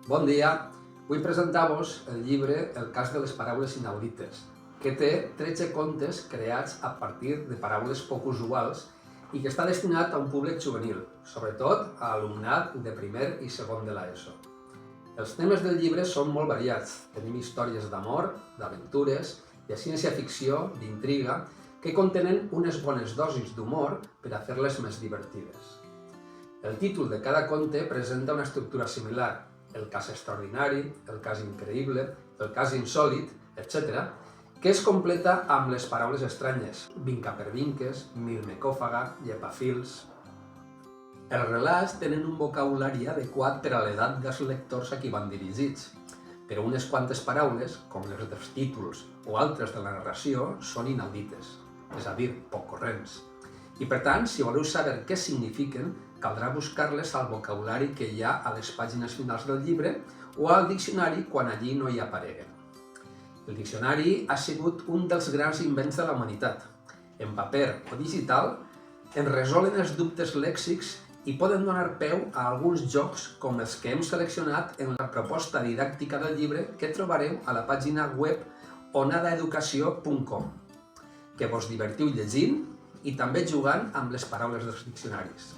Bon dia! Vull presentar-vos el llibre El cas de les paraules inaudites, que té 13 contes creats a partir de paraules poc usuals i que està destinat a un públic juvenil, sobretot a alumnat de primer i segon de l'ESO. Els temes del llibre són molt variats. Tenim històries d'amor, d'aventures, de ciència-ficció, d'intriga, que contenen unes bones dosis d'humor per a fer-les més divertides. El títol de cada conte presenta una estructura similar: el cas extraordinari, el cas increïble, el cas insòlit, etc., que es completa amb les paraules estranyes: vincapervinques, mirmecòfaga, llepafils. Els relats tenen un vocabulari adequat per a l'edat dels lectors a qui van dirigits, però unes quantes paraules, com les dels títols o altres de la narració, són inaudites, és a dir, poc corrents. I per tant, si voleu saber què signifiquen, caldrà buscar-les al vocabulari que hi ha a les pàgines finals del llibre o al diccionari quan allí no hi apareguen. El diccionari ha sigut un dels grans invents de la humanitat. En paper o digital, en resolen els dubtes lèxics i poden donar peu a alguns jocs com els que hem seleccionat en la proposta didàctica del llibre que trobareu a la pàgina web onadaeducació.com. Que vos divertiu llegint i també jugant amb les paraules dels diccionaris.